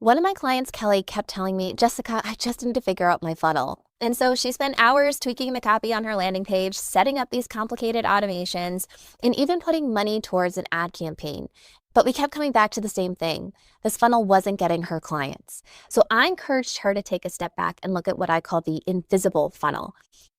One of my clients, Kelly, kept telling me, Jessica, I just need to figure out my funnel. And so she spent hours tweaking the copy on her landing page, setting up these complicated automations, and even putting money towards an ad campaign. But we kept coming back to the same thing. This funnel wasn't getting her clients. So I encouraged her to take a step back and look at what I call the invisible funnel.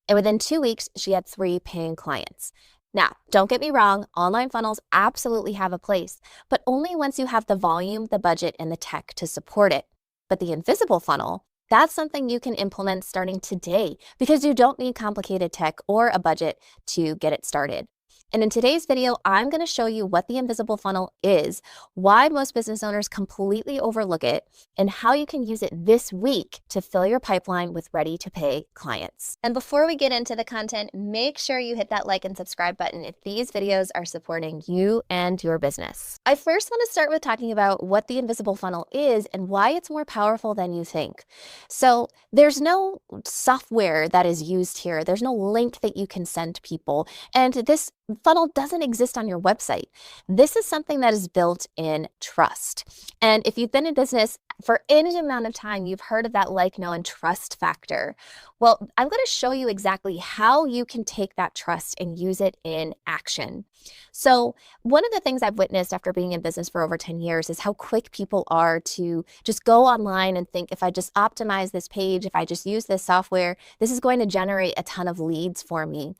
And within 2 weeks, she had 3 paying clients. Now, don't get me wrong, online funnels absolutely have a place, but only once you have the volume, the budget, and the tech to support it. But the invisible funnel, that's something you can implement starting today because you don't need complicated tech or a budget to get it started. And in today's video, I'm going to show you what the invisible funnel is, why most business owners completely overlook it, and how you can use it this week to fill your pipeline with ready-to-pay clients. And before we get into the content, make sure you hit that like and subscribe button if these videos are supporting you and your business. I first want to start with talking about what the invisible funnel is and why it's more powerful than you think. So there's no software that is used here. There's no link that you can send people. And this funnel doesn't exist on your website. This is something that is built in trust. And if you've been in business for any amount of time, you've heard of that like, know, and trust factor. Well, I'm going to show you exactly how you can take that trust and use it in action. So one of the things I've witnessed after being in business for over 10 years is how quick people are to just go online and think, if I just optimize this page, if I just use this software, this is going to generate a ton of leads for me.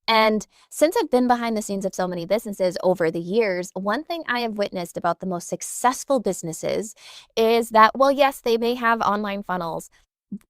And since I've been behind the scenes of so many businesses over the years, one thing I have witnessed about the most successful businesses is that, well, yes, they may have online funnels.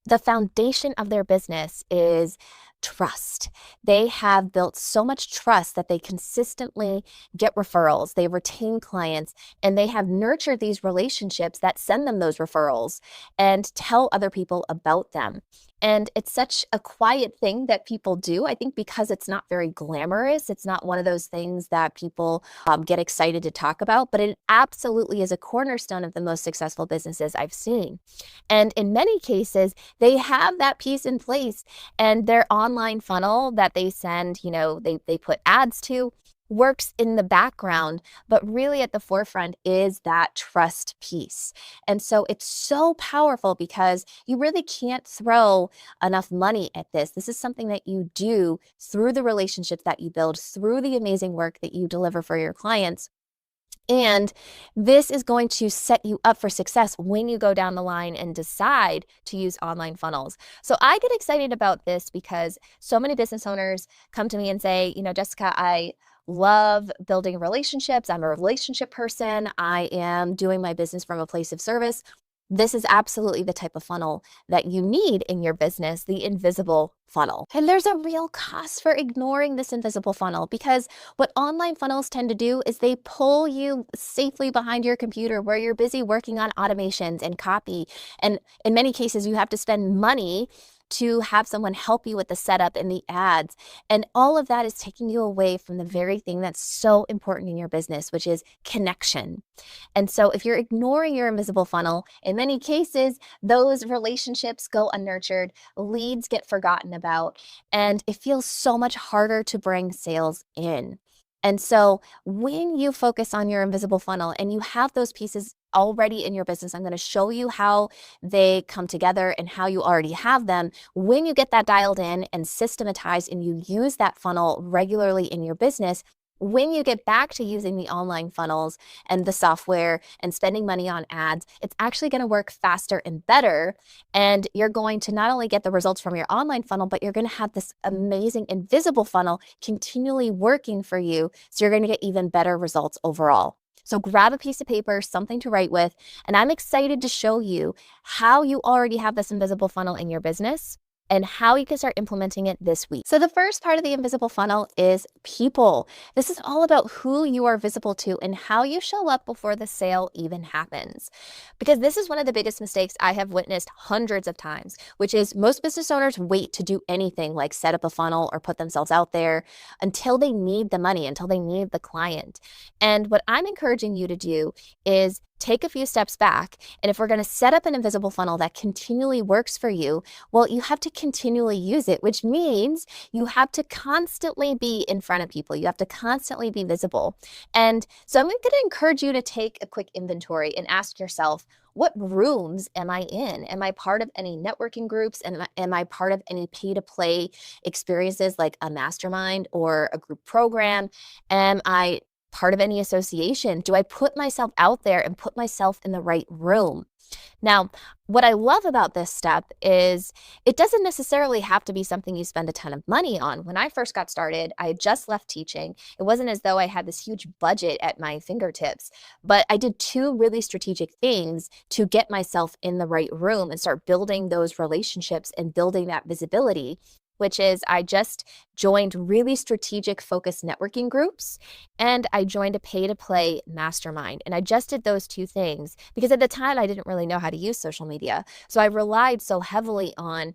The foundation of their business is trust. They have built so much trust that they consistently get referrals, they retain clients, and they have nurtured these relationships that send them those referrals and tell other people about them. And it's such a quiet thing that people do, I think, because it's not very glamorous. It's not one of those things that people get excited to talk about, but it absolutely is a cornerstone of the most successful businesses I've seen. And in many cases, they have that piece in place, and their online funnel that they send, they put ads to, works in the background, but really at the forefront is that trust piece. And so it's so powerful because you really can't throw enough money at this. This is something that you do through the relationships that you build, through the amazing work that you deliver for your clients. And this is going to set you up for success when you go down the line and decide to use online funnels. So I get excited about this because so many business owners come to me and say, Jessica, I love building relationships. I'm a relationship person. I am doing my business from a place of service. This is absolutely the type of funnel that you need in your business, the invisible funnel. And there's a real cost for ignoring this invisible funnel because what online funnels tend to do is they pull you safely behind your computer where you're busy working on automations and copy. And in many cases, you have to spend money to have someone help you with the setup and the ads. And all of that is taking you away from the very thing that's so important in your business, which is connection. And so if you're ignoring your invisible funnel, in many cases, those relationships go unnurtured, leads get forgotten about, and it feels so much harder to bring sales in. And so when you focus on your invisible funnel and you have those pieces already in your business, I'm going to show you how they come together and how you already have them. When you get that dialed in and systematized and you use that funnel regularly in your business, when you get back to using the online funnels and the software and spending money on ads, it's actually going to work faster and better. And you're going to not only get the results from your online funnel, but you're going to have this amazing invisible funnel continually working for you. So you're going to get even better results overall. So grab a piece of paper, something to write with, and I'm excited to show you how you already have this invisible funnel in your business and how you can start implementing it this week. So the first part of the invisible funnel is people. This is all about who you are visible to and how you show up before the sale even happens. Because this is one of the biggest mistakes I have witnessed hundreds of times, which is most business owners wait to do anything like set up a funnel or put themselves out there until they need the money, until they need the client. And what I'm encouraging you to do is take a few steps back. And if we're going to set up an invisible funnel that continually works for you, well, you have to continually use it, which means you have to constantly be in front of people. You have to constantly be visible. And so I'm going to encourage you to take a quick inventory and ask yourself, what rooms am I in? Am I part of any networking groups? And am I part of any pay to play experiences like a mastermind or a group program? Am I part of any association? Do I put myself out there and put myself in the right room? Now, what I love about this step is it doesn't necessarily have to be something you spend a ton of money on. When I first got started, I had just left teaching. It wasn't as though I had this huge budget at my fingertips, but I did two really strategic things to get myself in the right room and start building those relationships and building that visibility, which is I just joined really strategic focused networking groups and I joined a pay to play mastermind. And I just did those two things because at the time I didn't really know how to use social media. So I relied so heavily on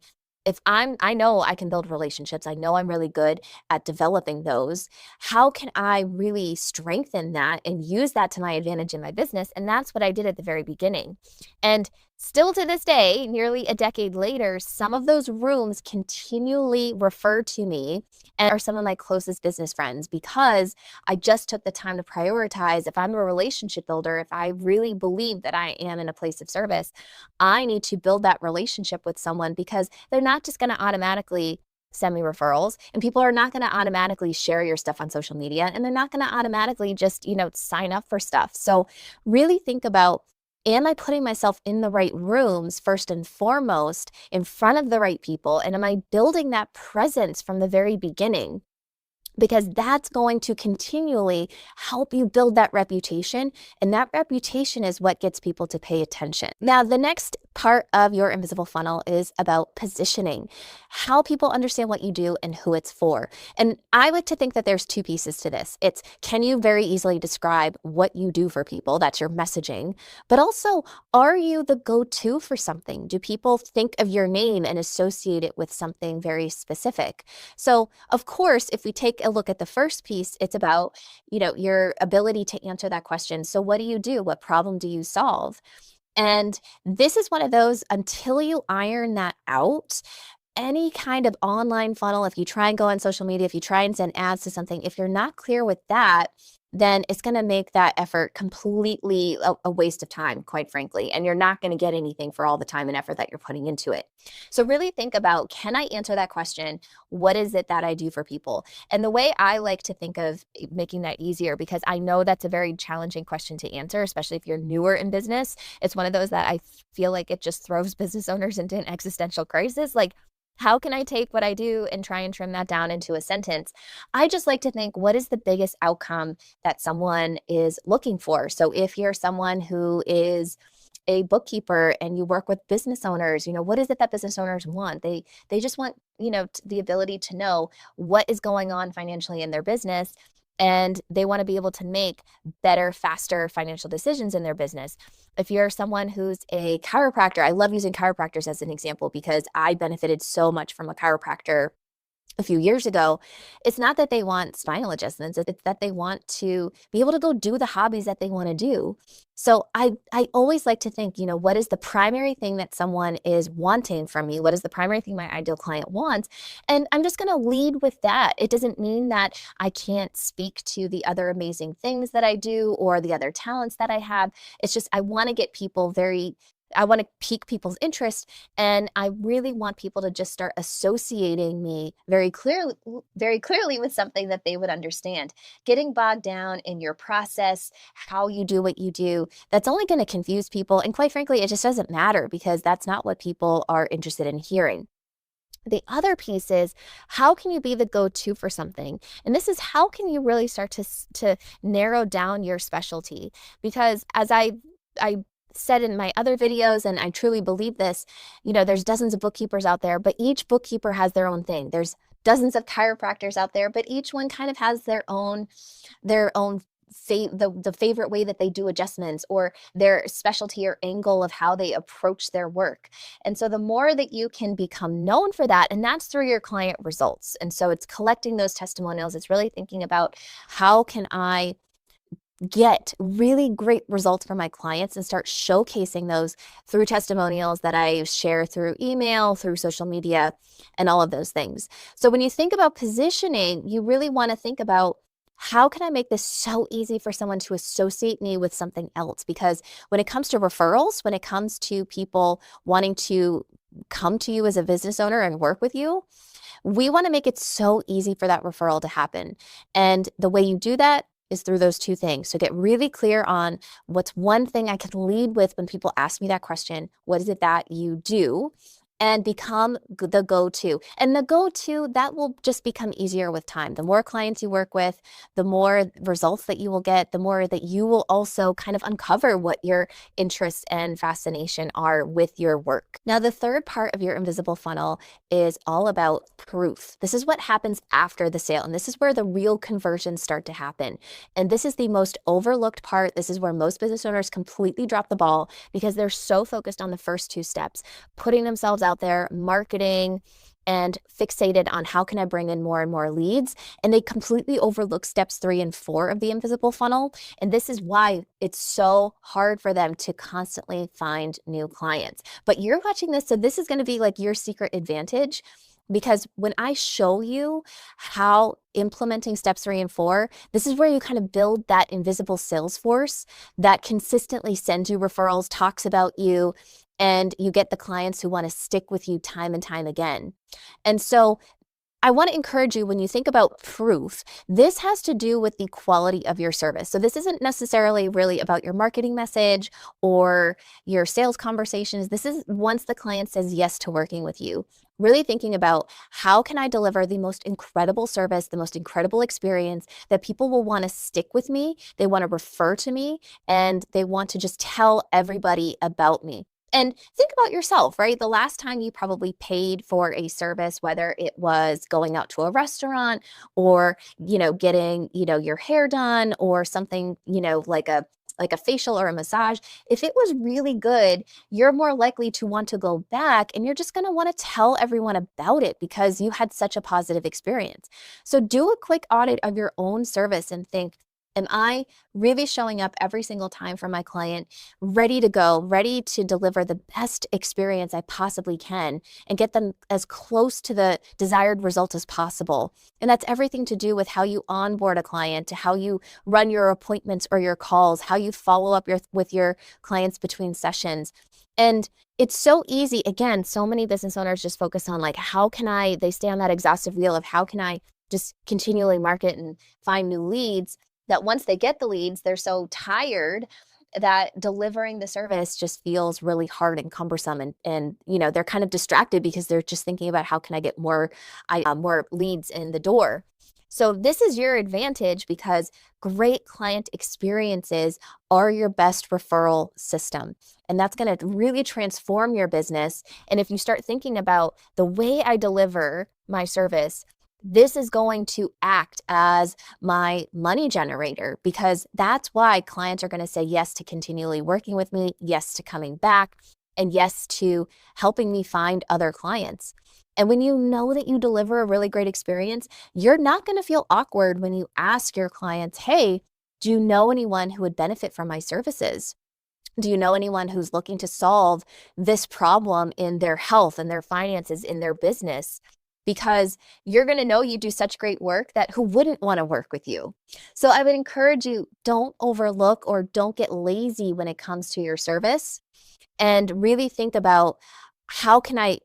I know I can build relationships. I know I'm really good at developing those. How can I really strengthen that and use that to my advantage in my business? And that's what I did at the very beginning. And still to this day, nearly a decade later, some of those rooms continually refer to me and are some of my closest business friends because I just took the time to prioritize. If I'm a relationship builder, if I really believe that I am in a place of service, I need to build that relationship with someone because they're not just going to automatically send me referrals, and people are not going to automatically share your stuff on social media, and they're not going to automatically just, sign up for stuff. So really think about, am I putting myself in the right rooms first and foremost, in front of the right people? And am I building that presence from the very beginning? Because that's going to continually help you build that reputation. And that reputation is what gets people to pay attention. Now, the next part of your invisible funnel is about positioning, how people understand what you do and who it's for. And I like to think that there's two pieces to this. It's, can you very easily describe what you do for people? That's your messaging. But also, are you the go-to for something? Do people think of your name and associate it with something very specific? So, of course, if we take a look at the first piece, it's about, your ability to answer that question. So what do you do? What problem do you solve? And this is one of those, until you iron that out, any kind of online funnel, if you try and go on social media, if you try and send ads to something, if you're not clear with that, then it's going to make that effort completely a waste of time, quite frankly, and you're not going to get anything for all the time and effort that you're putting into it. So really think about, can I answer that question? What is it that I do for people? And the way I like to think of making that easier, because I know that's a very challenging question to answer, especially if you're newer in business. It's one of those that I feel like it just throws business owners into an existential crisis. Like, how can I take what I do and try and trim that down into a sentence? I just like to think, what is the biggest outcome that someone is looking for? So if you're someone who is a bookkeeper and you work with business owners, what is it that business owners want? They just want, the ability to know what is going on financially in their business. And they want to be able to make better, faster financial decisions in their business. If you're someone who's a chiropractor, I love using chiropractors as an example because I benefited so much from a chiropractor a few years ago. It's not that they want spinal adjustments, it's that they want to be able to go do the hobbies that they want to do. So I always like to think, what is the primary thing that someone is wanting from me? What is the primary thing my ideal client wants? And I'm just going to lead with that. It doesn't mean that I can't speak to the other amazing things that I do or the other talents that I have. It's just, I want to get people I want to pique people's interest, and I really want people to just start associating me very clearly with something that they would understand. Getting bogged down in your process, how you do what you do, that's only going to confuse people. And quite frankly, it just doesn't matter because that's not what people are interested in hearing. The other piece is, how can you be the go-to for something? And this is, how can you really start to narrow down your specialty? Because as I said in my other videos, and I truly believe this, there's dozens of bookkeepers out there, but each bookkeeper has their own thing. There's dozens of chiropractors out there, but each one kind of has their own the favorite way that they do adjustments or their specialty or angle of how they approach their work. And so the more that you can become known for that, and that's through your client results. And so it's collecting those testimonials. It's really thinking about, how can I get really great results for my clients and start showcasing those through testimonials that I share through email, through social media, and all of those things. So when you think about positioning, you really want to think about, how can I make this so easy for someone to associate me with something else? Because when it comes to referrals, when it comes to people wanting to come to you as a business owner and work with you, we want to make it so easy for that referral to happen. And the way you do that is through those two things. So get really clear on what's one thing I can lead with when people ask me that question. What is it that you do? And become the go-to. And the go-to, that will just become easier with time. The more clients you work with, the more results that you will get, the more that you will also kind of uncover what your interests and fascination are with your work. Now, the third part of your invisible funnel is all about proof. This is what happens after the sale, and this is where the real conversions start to happen. And this is the most overlooked part. This is where most business owners completely drop the ball because they're so focused on the first two steps, putting themselves out there, marketing, and fixated on how can I bring in more and more leads. And they completely overlook steps 3 and 4 of the invisible funnel. And this is why it's so hard for them to constantly find new clients. But you're watching this, so this is going to be like your secret advantage. Because when I show you how implementing steps 3 and 4, this is where you kind of build that invisible sales force that consistently sends you referrals, talks about you, and you get the clients who want to stick with you time and time again. And so I want to encourage you, when you think about proof, this has to do with the quality of your service. So this isn't necessarily really about your marketing message or your sales conversations. This is once the client says yes to working with you, really thinking about how can I deliver the most incredible service, the most incredible experience that people will want to stick with me, they want to refer to me, and they want to just tell everybody about me. And think about yourself, right? The last time you probably paid for a service, whether it was going out to a restaurant or, getting, your hair done or something, like a facial or a massage, if it was really good, you're more likely to want to go back and you're just going to want to tell everyone about it because you had such a positive experience. So do a quick audit of your own service and think, am I really showing up every single time for my client, ready to go, ready to deliver the best experience I possibly can and get them as close to the desired result as possible? And that's everything to do with how you onboard a client, to how you run your appointments or your calls, how you follow up with your clients between sessions. And it's so easy. Again, so many business owners just focus on they stay on that exhaustive wheel of how can I just continually market and find new leads, that once they get the leads, they're so tired that delivering the service just feels really hard and cumbersome. And they're kind of distracted because they're just thinking about how can I get more leads in the door. So this is your advantage because great client experiences are your best referral system. And that's going to really transform your business. And if you start thinking about the way I deliver my service, this is going to act as my money generator, because that's why clients are going to say yes to continually working with me, yes to coming back, and yes to helping me find other clients. And when you know that you deliver a really great experience, you're not going to feel awkward when you ask your clients, hey, do you know anyone who would benefit from my services? Do you know anyone who's looking to solve this problem in their health and their finances, in their business? Because you're going to know you do such great work that who wouldn't want to work with you? So I would encourage you, don't overlook or don't get lazy when it comes to your service, and really think about how can I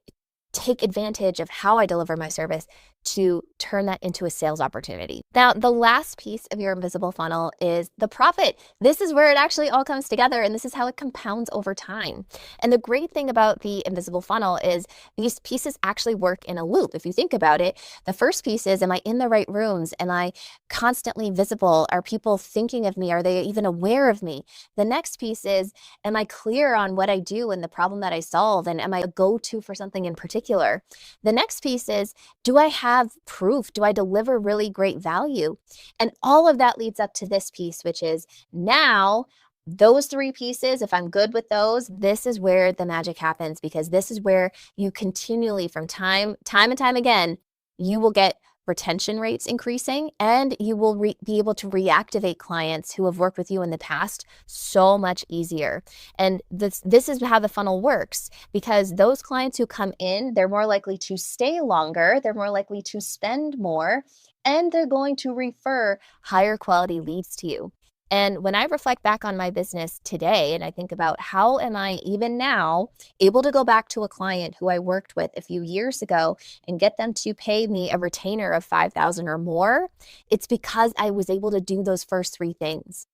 take advantage of how I deliver my service to turn that into a sales opportunity. Now, the last piece of your invisible funnel is the profit. This is where it actually all comes together, and this is how it compounds over time. And the great thing about the invisible funnel is these pieces actually work in a loop. If you think about it, the first piece is, am I in the right rooms? Am I constantly visible? Are people thinking of me? Are they even aware of me? The next piece is, am I clear on what I do and the problem that I solve? And am I a go-to for something in particular? The next piece is, do I have proof? Do I deliver really great value? And all of that leads up to this piece, which is now those 3 pieces, if I'm good with those, this is where the magic happens, because this is where you continually, from time and time again, you will get retention rates increasing, and you will be able to reactivate clients who have worked with you in the past so much easier. And this is how the funnel works, because those clients who come in, they're more likely to stay longer, they're more likely to spend more, and they're going to refer higher quality leads to you. And when I reflect back on my business today and I think about how am I even now able to go back to a client who I worked with a few years ago and get them to pay me a retainer of $5,000 or more, it's because I was able to do those first three things.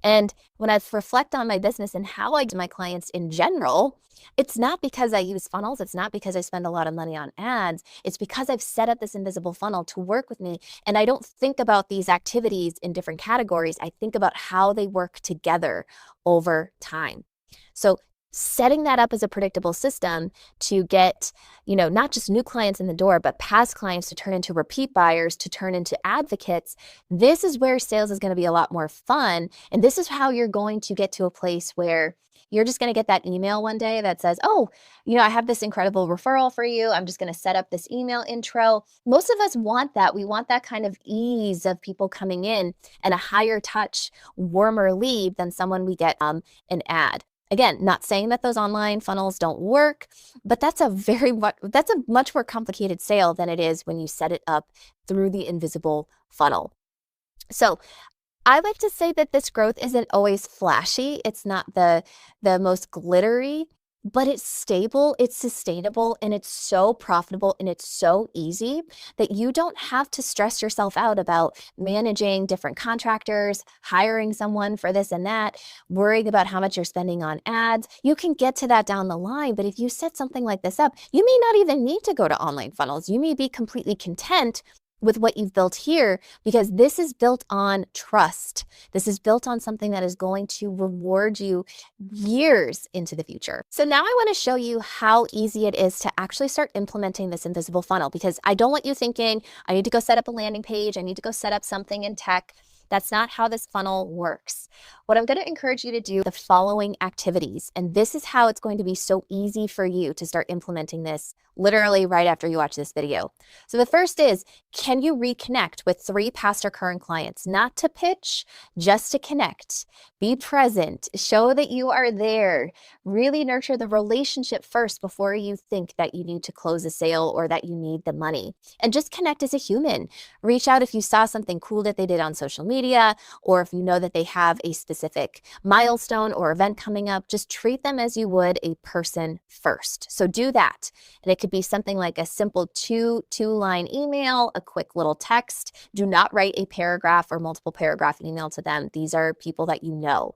And when I reflect on my business and how I do my clients in general, it's not because I use funnels. It's not because I spend a lot of money on ads. It's because I've set up this invisible funnel to work with me. And I don't think about these activities in different categories. I think about how they work together over time. So setting that up as a predictable system to get, not just new clients in the door, but past clients to turn into repeat buyers, to turn into advocates, this is where sales is going to be a lot more fun. And this is how you're going to get to a place where you're just going to get that email one day that says, oh, I have this incredible referral for you. I'm just going to set up this email intro. Most of us want that. We want that kind of ease of people coming in and a higher touch, warmer lead than someone we get an ad. Again, not saying that those online funnels don't work, but that's a much more complicated sale than it is when you set it up through the invisible funnel. So I like to say that this growth isn't always flashy. It's not the most glittery, but it's stable, it's sustainable, and it's so profitable and it's so easy that you don't have to stress yourself out about managing different contractors, hiring someone for this and that, worrying about how much you're spending on ads. You can get to that down the line, but if you set something like this up, you may not even need to go to online funnels. You may be completely content with what you've built here, because this is built on trust. This is built on something that is going to reward you years into the future. So now I want to show you how easy it is to actually start implementing this invisible funnel, because I don't want you thinking, I need to go set up a landing page, I need to go set up something in tech. That's not how this funnel works. What I'm going to encourage you to do the following activities, and this is how it's going to be so easy for you to start implementing this literally right after you watch this video. So the first is, can you reconnect with 3 past or current clients? Not to pitch, just to connect. Be present, show that you are there. Really nurture the relationship first before you think that you need to close a sale or that you need the money. And just connect as a human. Reach out if you saw something cool that they did on social media, or if you know that they have a specific milestone or event coming up. Just treat them as you would a person first. So do that. And it could be something like a simple two-line email, a quick little text. Do not write a paragraph or multiple paragraph email to them. These are people that you know.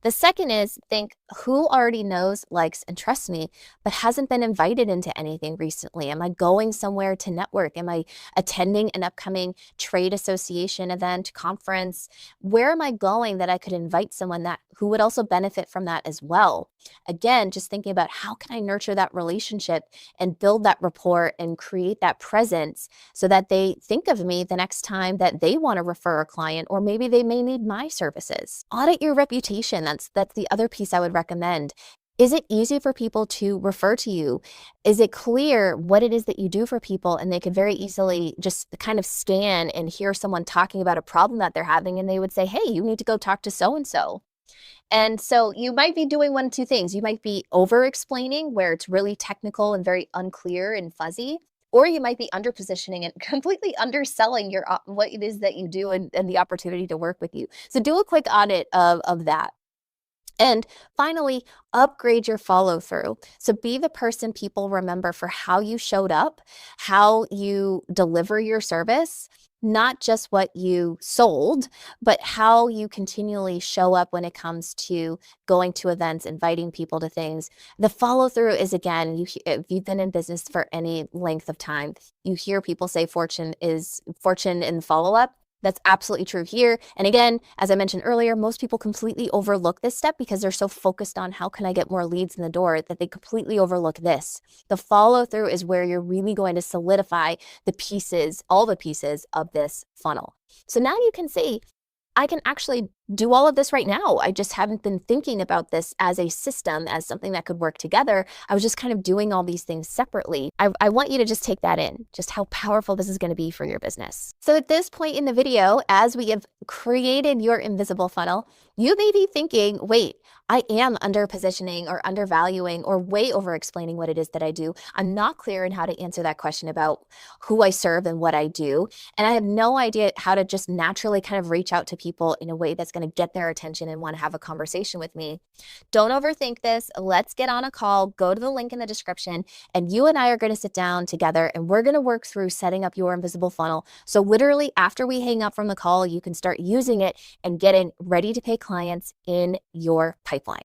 The second is, think, who already knows, likes, and trusts me, but hasn't been invited into anything recently? Am I going somewhere to network? Am I attending an upcoming trade association event, conference? Where am I going that I could invite someone who would also benefit from that as well? Again, just thinking about how can I nurture that relationship and build that rapport and create that presence so that they think of me the next time that they want to refer a client, or maybe they may need my services. Audit your reputation. That's the other piece I would recommend. Is it easy for people to refer to you? Is it clear what it is that you do for people? And they could very easily just kind of scan and hear someone talking about a problem that they're having, and they would say, hey, you need to go talk to so-and-so. And so you might be doing one of two things. You might be over-explaining where it's really technical and very unclear and fuzzy, or you might be under-positioning and completely underselling what it is that you do and the opportunity to work with you. So do a quick audit of that. And finally, upgrade your follow through. So be the person people remember for how you showed up, how you deliver your service, not just what you sold, but how you continually show up when it comes to going to events, inviting people to things. The follow through is, again, if you've been in business for any length of time, you hear people say fortune in follow up. That's absolutely true here. And again, as I mentioned earlier, most people completely overlook this step because they're so focused on how can I get more leads in the door that they completely overlook this. The follow through is where you're really going to solidify all the pieces of this funnel. So now you can see, I can actually do all of this right now. I just haven't been thinking about this as a system, as something that could work together. I was just kind of doing all these things separately. I want you to just take that in, just how powerful this is going to be for your business. So at this point in the video, as we have created your invisible funnel, you may be thinking, wait, I am under positioning or undervaluing or way over explaining what it is that I do. I'm not clear in how to answer that question about who I serve and what I do. And I have no idea how to just naturally kind of reach out to people in a way that's going to get their attention and want to have a conversation with me. Don't overthink this. Let's get on a call. Go to the link in the description, and you and I are going to sit down together and we're going to work through setting up your invisible funnel. So literally after we hang up from the call, you can start using it and getting ready to pay clients in your pipeline.